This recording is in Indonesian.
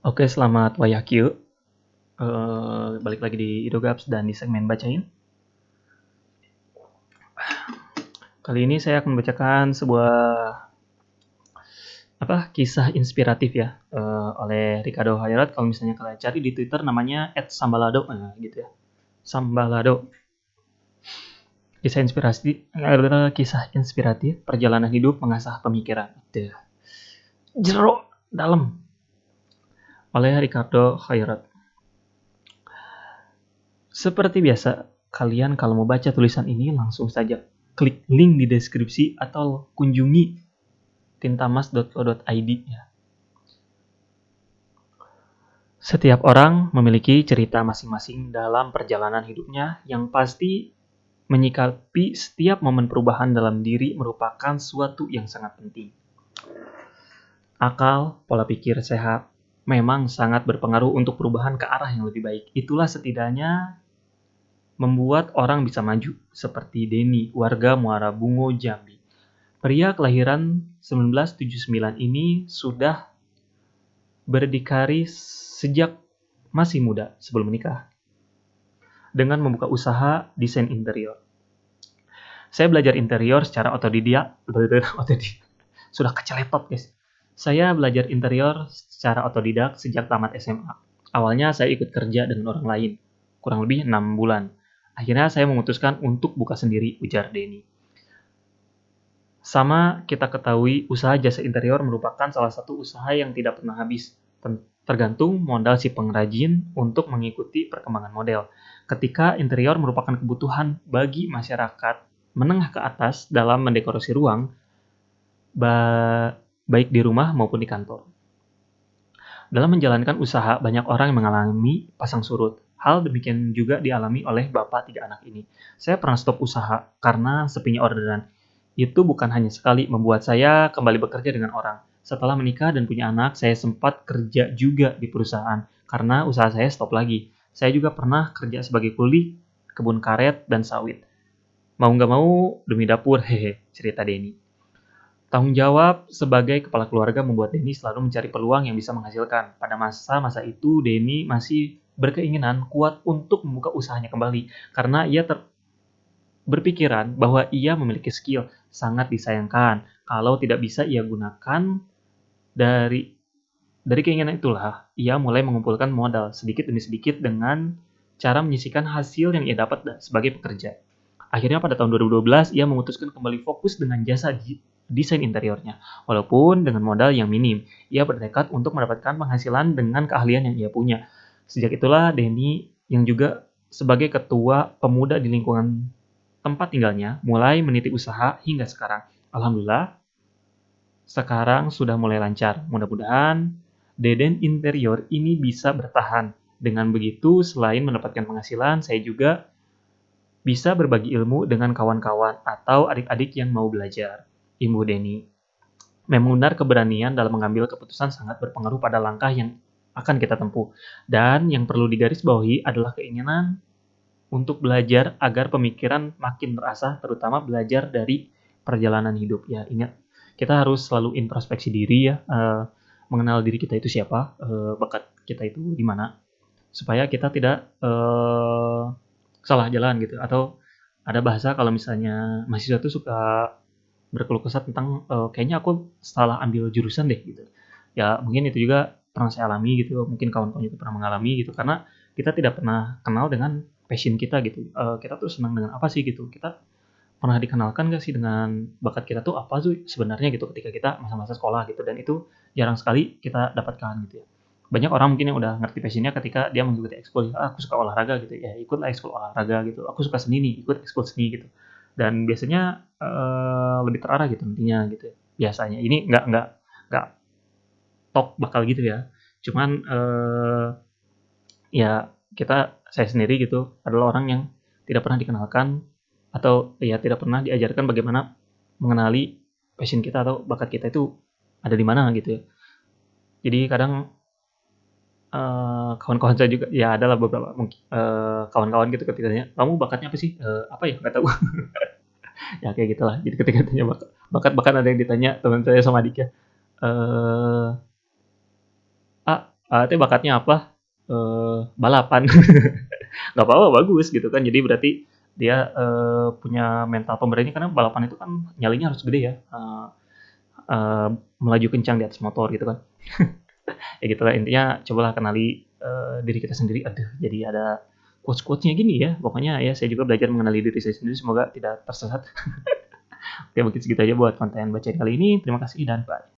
Oke, selamat Wayakyu. Balik lagi di Idogaps dan di segmen Bacain. Kali ini saya akan membacakan sebuah kisah inspiratif ya oleh Ricardo Hayrat. Kalau misalnya kalian cari di Twitter namanya @sambalado, gitu ya. Sambalado. Kisah inspiratif perjalanan hidup mengasah pemikiran. Jero dalam oleh Ricardo Hayrat. Seperti biasa, kalian kalau mau baca tulisan ini langsung saja klik link di deskripsi atau kunjungi tintamas.co.id ya. Setiap orang memiliki cerita masing-masing dalam perjalanan hidupnya yang pasti menyikapi setiap momen perubahan dalam diri merupakan suatu yang sangat penting. Akal, pola pikir sehat, memang sangat berpengaruh untuk perubahan ke arah yang lebih baik. Itulah setidaknya membuat orang bisa maju, seperti Denny, warga Muara Bungo, Jambi. Pria kelahiran 1979 ini sudah berdikari sejak masih muda sebelum menikah dengan membuka usaha desain interior. Saya belajar interior secara otodidak. Sudah keceletot, guys. Saya belajar interior secara otodidak sejak tamat SMA. Awalnya saya ikut kerja dengan orang lain, kurang lebih 6 bulan. Akhirnya saya memutuskan untuk buka sendiri, ujar Denny. Sama kita ketahui, usaha jasa interior merupakan salah satu usaha yang tidak pernah habis. Tergantung modal si pengrajin untuk mengikuti perkembangan model. Ketika interior merupakan kebutuhan bagi masyarakat menengah ke atas dalam mendekorasi ruang, baik di rumah maupun di kantor. Dalam menjalankan usaha, banyak orang yang mengalami pasang surut. Hal demikian juga dialami oleh bapak 3 anak ini. Saya pernah stop usaha karena sepinya orderan. Itu bukan hanya sekali membuat saya kembali bekerja dengan orang. Setelah menikah dan punya anak, saya sempat kerja juga di perusahaan karena usaha saya stop lagi. Saya juga pernah kerja sebagai kuli, kebun karet, dan sawit. Mau nggak mau demi dapur, cerita Denny. Tanggung jawab sebagai kepala keluarga membuat Denny selalu mencari peluang yang bisa menghasilkan. Pada masa-masa itu, Denny masih berkeinginan kuat untuk membuka usahanya kembali karena ia berpikiran bahwa ia memiliki skill. Sangat disayangkan kalau tidak bisa ia gunakan. Dari keinginan itulah, ia mulai mengumpulkan modal sedikit demi sedikit dengan cara menyisihkan hasil yang ia dapat sebagai pekerja. Akhirnya pada tahun 2012, ia memutuskan kembali fokus dengan jasa desain interiornya. Walaupun dengan modal yang minim, ia bertekad untuk mendapatkan penghasilan dengan keahlian yang ia punya. Sejak itulah, Denny yang juga sebagai ketua pemuda di lingkungan tempat tinggalnya, mulai meniti usaha hingga sekarang. Alhamdulillah, sekarang sudah mulai lancar. Mudah-mudahan Deden Interior ini bisa bertahan. Dengan begitu, selain mendapatkan penghasilan, saya juga bisa berbagi ilmu dengan kawan-kawan atau adik-adik yang mau belajar. Imbu Denny. Memang keberanian dalam mengambil keputusan sangat berpengaruh pada langkah yang akan kita tempuh. Dan yang perlu digarisbawahi adalah keinginan untuk belajar agar pemikiran makin terasah, terutama belajar dari perjalanan hidup. Ya, ingat, kita harus selalu introspeksi diri ya, mengenal diri kita itu siapa, bakat kita itu di mana, supaya kita tidak salah jalan gitu. Atau ada bahasa kalau misalnya mahasiswa tuh suka berkeluh kesah tentang kayaknya aku salah ambil jurusan deh gitu. Ya mungkin itu juga pernah saya alami gitu, mungkin kawan-kawan juga pernah mengalami gitu, karena kita tidak pernah kenal dengan passion kita gitu. Kita tuh senang dengan apa sih gitu. Kita pernah dikenalkan gak sih dengan bakat kita tuh apa sih sebenarnya gitu ketika kita masa-masa sekolah gitu, dan itu jarang sekali kita dapatkan gitu ya. Banyak orang mungkin yang udah ngerti passionnya ketika dia mengikuti ekskul. Aku suka olahraga gitu ya, ikutlah ekskul olahraga gitu. Aku suka seni nih, ikut ekskul seni gitu. Dan biasanya lebih terarah gitu nantinya gitu ya. Biasanya ini nggak tok bakal gitu ya. Cuman ya saya sendiri gitu adalah orang yang tidak pernah dikenalkan atau ya tidak pernah diajarkan bagaimana mengenali passion kita atau bakat kita itu ada di mana gitu ya. Jadi kadang kawan-kawan saya juga ya adalah beberapa mungkin kawan-kawan gitu ketika tanya, "Kamu bakatnya apa sih?" Apa ya, nggak tahu. Ya kayak gitulah. Jadi ketika tanya bahkan ada yang ditanya teman saya sama adiknya, eee, Teh bakatnya apa? Balapan. Nggak apa-apa, bagus gitu kan. Jadi berarti dia, punya mental pemberani karena balapan itu kan nyalinya harus gede ya, eee, melaju kencang di atas motor gitu kan. Ya gitulah intinya cobalah kenali, diri kita sendiri. Aduh, jadi ada quotes-quotes-nya gini ya. Pokoknya ya saya juga belajar mengenali diri saya sendiri, semoga tidak tersesat. Oke mungkin segitu aja buat konten bacaan kali ini. Terima kasih dan bye.